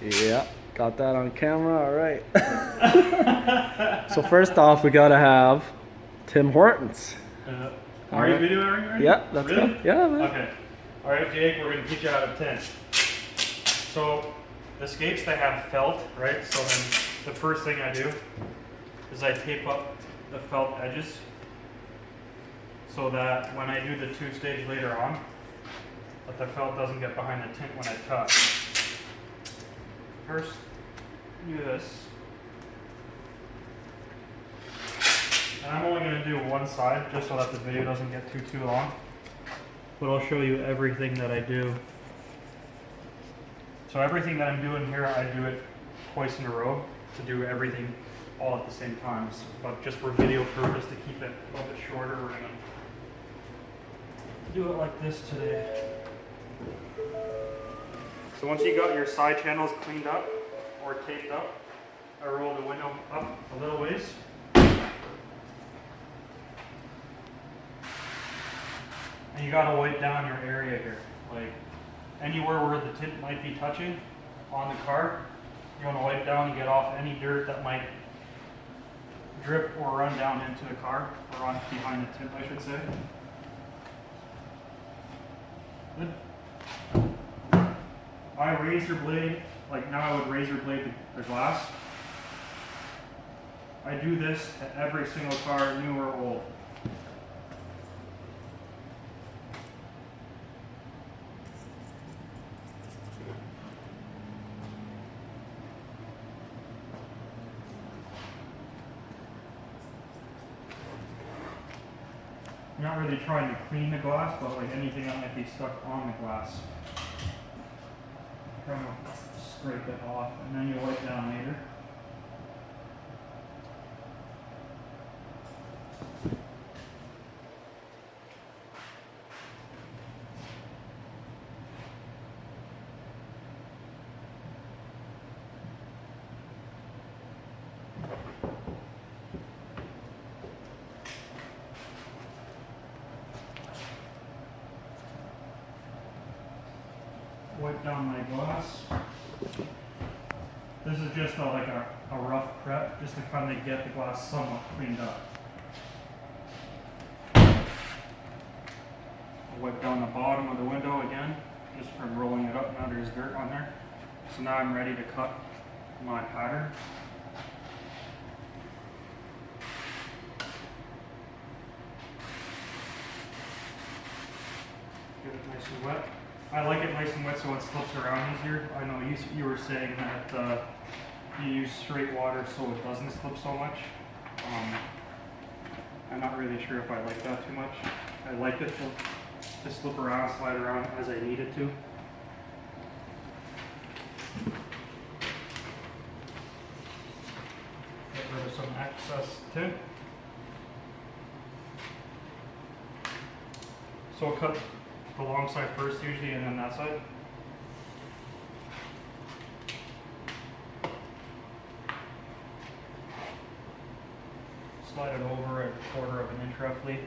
Yeah, got that on camera. All right. So first off, we gotta have Tim Hortons. Are you videoing right? Yeah, that's really? good. Yeah, man. Okay. All right, Jake, we're gonna teach you how to tint. So the skates, they have felt, right? So then the first thing I do is I tape up the felt edges so that when I do the two stage later on, that the felt doesn't get behind the tint when I touch. First, do this. And I'm only going to do one side just so that the video doesn't get too long. But I'll show you everything that I do. So everything that I'm doing here, I do it twice in a row to do everything all at the same time. But just for video purpose, to keep it a little bit shorter, we're going to do it like this today. So once you got your side channels cleaned up or taped up, I roll the window up a little ways. And you gotta wipe down your area here. Like anywhere where the tint might be touching on the car, you wanna wipe down and get off any dirt that might drip or run down into the car, or on behind the tint, I should say. Good. I razor blade, like now I would razor blade the glass. I do this to every single car, new or old. I'm not really trying to clean the glass, but like anything that might be stuck on the glass. Trying to scrape it off, and then you wipe down later. Wipe down my glass. This is just like a rough prep, just to kind of get the glass somewhat cleaned up. I'll wipe down the bottom of the window again, just from rolling it up. Now there's dirt on there. So now I'm ready to cut my pattern. Get it nice and wet. I like it nice and wet so it slips around easier. I know you were saying that you use straight water so it doesn't slip so much. I'm not really sure if I like that too much. I like it to slip around, slide around as I need it to. Get rid of some excess tint. So I'll cut the long side first usually, and then that side. Slide it over a 1/4 of an inch roughly.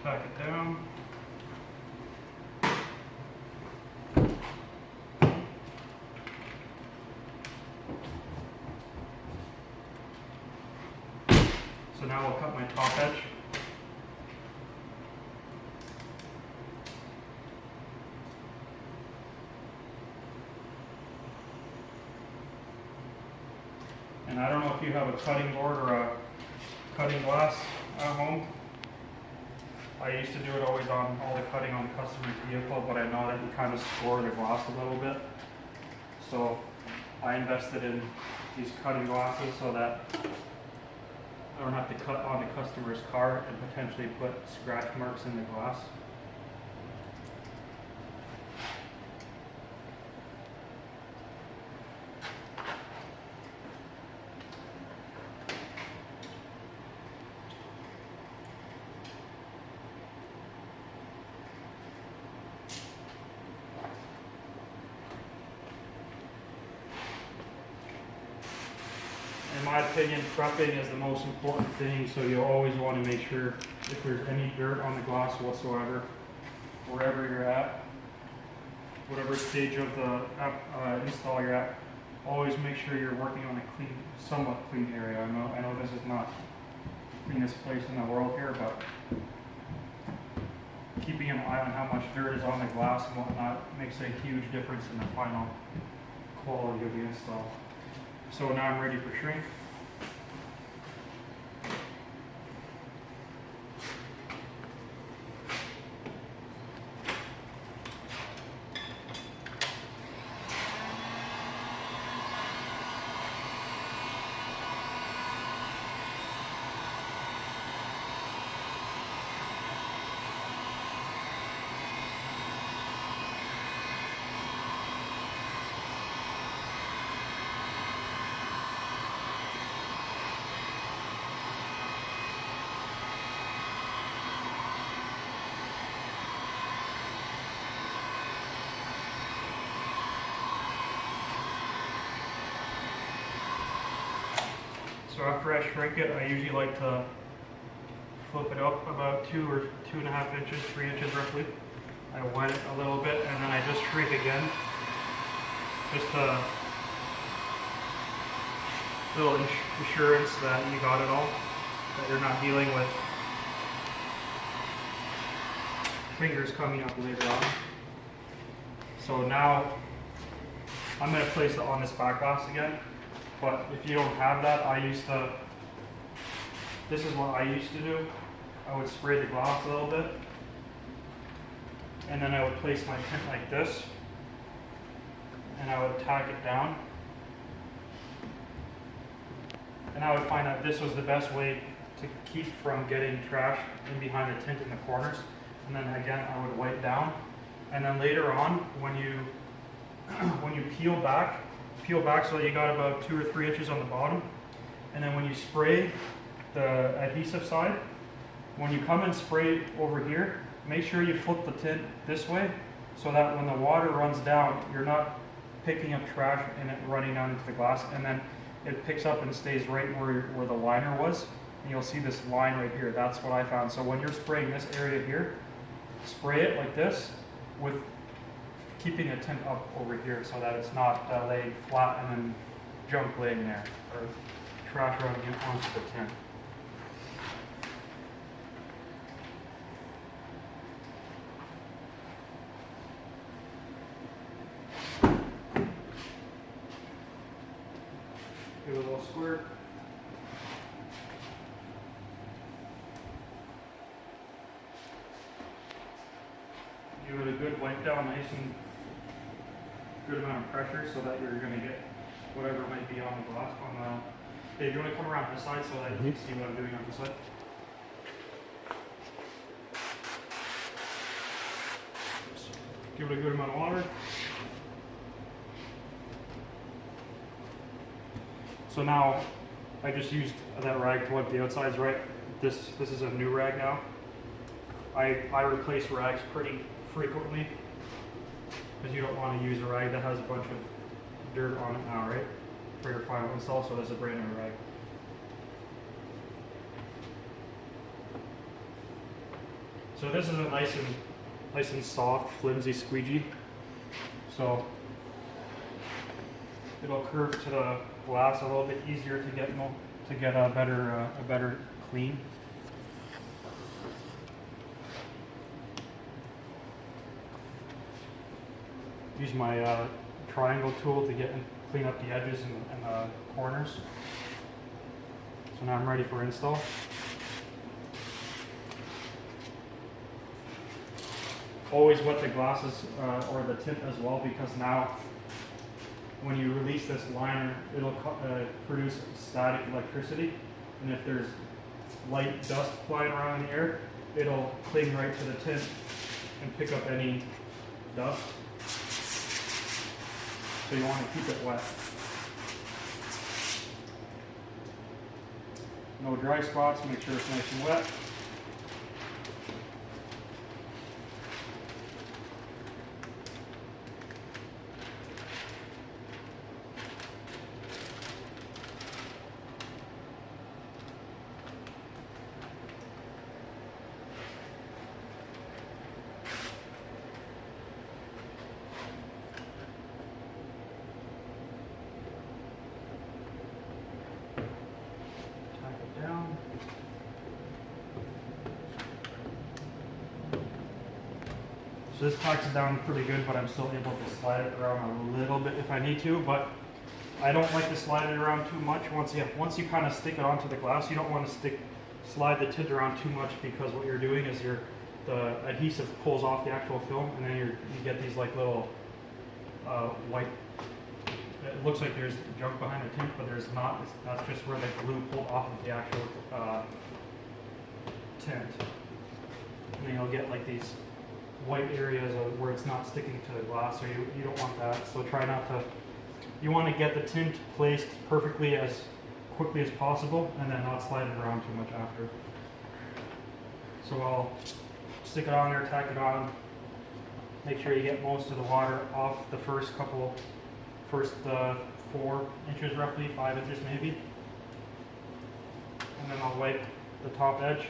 Tack it down. So now we'll cut my top edge. And I don't know if you have a cutting board or a cutting glass at home. I used to do it always on all the cutting on the customer's vehicle, but I know that you kind of score the glass a little bit. So I invested in these cutting glasses so that I don't have to cut on the customer's car and potentially put scratch marks in the glass. in my opinion, prepping is the most important thing, so you always want to make sure if there's any dirt on the glass whatsoever, wherever you're at, whatever stage of the install you're at, always make sure you're working on a clean, somewhat clean area. I know this is not the cleanest place in the world here, but keeping an eye on how much dirt is on the glass and whatnot makes a huge difference in the final quality of the install. So now I'm ready for shrink. So after I shrink it, I usually like to flip it up about 2 or 2.5 inches, 3 inches roughly. I wet it a little bit and then I just shrink again. Just a little assurance that you got it all, that you're not dealing with fingers coming up later on. So now I'm going to place it on this back glass again. But if you don't have that, this is what I used to do. I would spray the glass a little bit, and then I would place my tint like this, and I would tack it down. And I would find that this was the best way to keep from getting trash in behind the tint in the corners. And then again, I would wipe down. And then later on, when you peel back so that you got about 2 or 3 inches on the bottom. And then when you spray the adhesive side, when you come and spray over here, make sure you flip the tint this way so that when the water runs down, you're not picking up trash and it running down into the glass, and then it picks up and stays right where the liner was. And you'll see this line right here. That's what I found. So when you're spraying this area here, spray it like this with keeping the tint up over here so that it's not laying flat and then junk laying there or trash running onto the tint. Give it a little squirt. Give it a good wipe down, nice and good amount of pressure so that you're going to get whatever might be on the glass. Hey, do you want to come around this side so that you can see what I'm doing on this side? Just give it a good amount of water. So now I just used that rag to wipe the outsides, right? This is a new rag now. I replace rags pretty frequently because you don't want to use a rag that has a bunch of dirt on it now, right? For your final install, so this is a brand new rag. So this is a nice and soft, flimsy squeegee. So it'll curve to the glass a little bit easier to get a better clean. Use my triangle tool to clean up the edges and the corners. So now I'm ready for install. Always wet the glasses or the tint as well, because now when you release this liner, it'll produce static electricity, and if there's light dust flying around in the air, it'll cling right to the tint and pick up any dust. So you want to keep it wet. No dry spots, make sure it's nice and wet. So this tacks it down pretty good, but I'm still able to slide it around a little bit if I need to, but I don't like to slide it around too much. Once you kind of stick it onto the glass, you don't want to slide the tint around too much, because what you're doing is the adhesive pulls off the actual film, and then you get these like little white. It looks like there's junk behind the tint, but there's not. That's just where the glue pulled off of the actual tint. And then you'll get like these white areas where it's not sticking to the glass, so you don't want that. So try not to. You want to get the tint placed perfectly as quickly as possible, and then not slide it around too much after. So I'll stick it on there, tack it on. Make sure you get most of the water off the first 4 inches roughly, 5 inches maybe. And then I'll wipe the top edge.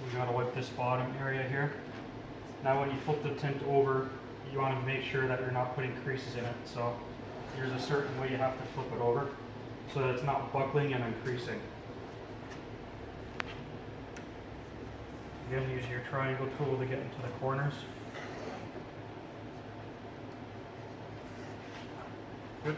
You gotta wipe this bottom area here. Now when you flip the tint over, you want to make sure that you're not putting creases in it. So there's a certain way you have to flip it over so that it's not buckling and uncreasing. Again, use your triangle tool to get into the corners. Good.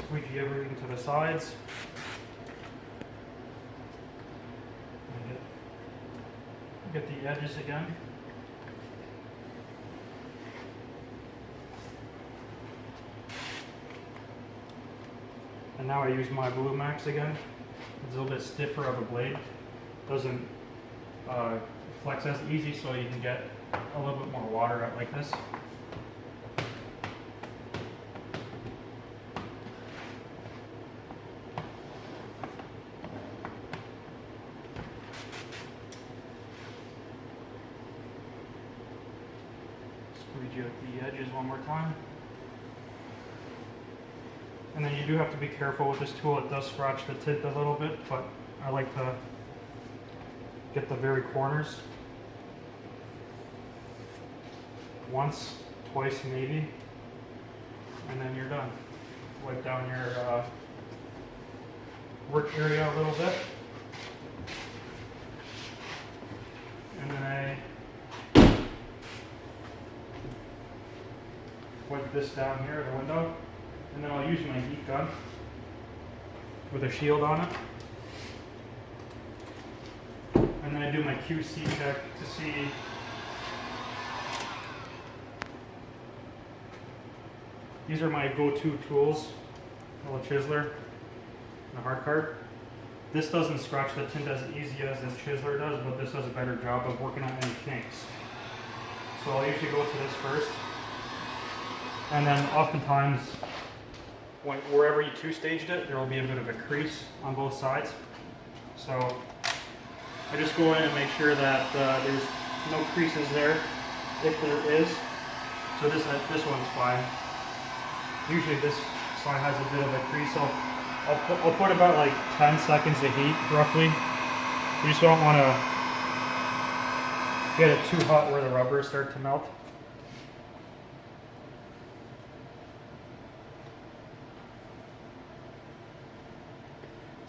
Squeegee everything to the sides. Get the edges again. And now I use my Blue Max again. It's a little bit stiffer of a blade. Doesn't flex as easy, so you can get a little bit more water out like this. Squeegee out the edges one more time. And then you do have to be careful with this tool. It does scratch the tint a little bit, but I like to get the very corners. Once, twice maybe, and then you're done. Wipe down your work area a little bit. And then I wipe this down here at the window. And then I'll use my heat gun with a shield on it. And then I do my QC check to see these are my go-to tools, a little chiseler and a hard card. This doesn't scratch the tint as easy as this chiseler does, but this does a better job of working on any kinks. So I'll usually go to this first. And then oftentimes, wherever you two-staged it, there will be a bit of a crease on both sides. So I just go in and make sure that there's no creases there, if there is. So this one's fine. Usually this side has a bit of a crease, so I'll put about like 10 seconds of heat, roughly. You just don't want to get it too hot where the rubbers start to melt.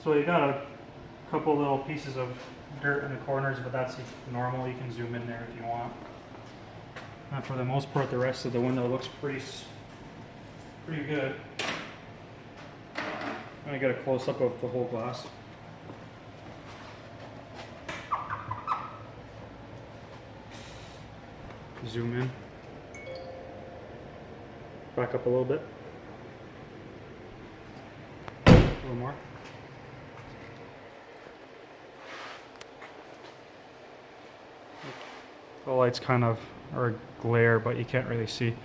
So you got a couple little pieces of dirt in the corners, but that's normal. You can zoom in there if you want. And for the most part, the rest of the window looks pretty good. I'm gonna get a close up of the whole glass. Zoom in. Back up a little bit. A little more. The lights kind of are glare, but you can't really see.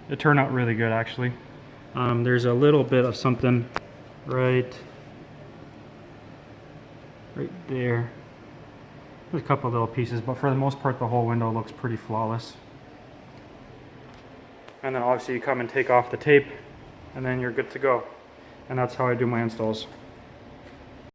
It turned out really good, actually. There's a little bit of something right there. There's a couple little pieces, but for the most part, the whole window looks pretty flawless. And then obviously you come and take off the tape, and then you're good to go. And that's how I do my installs.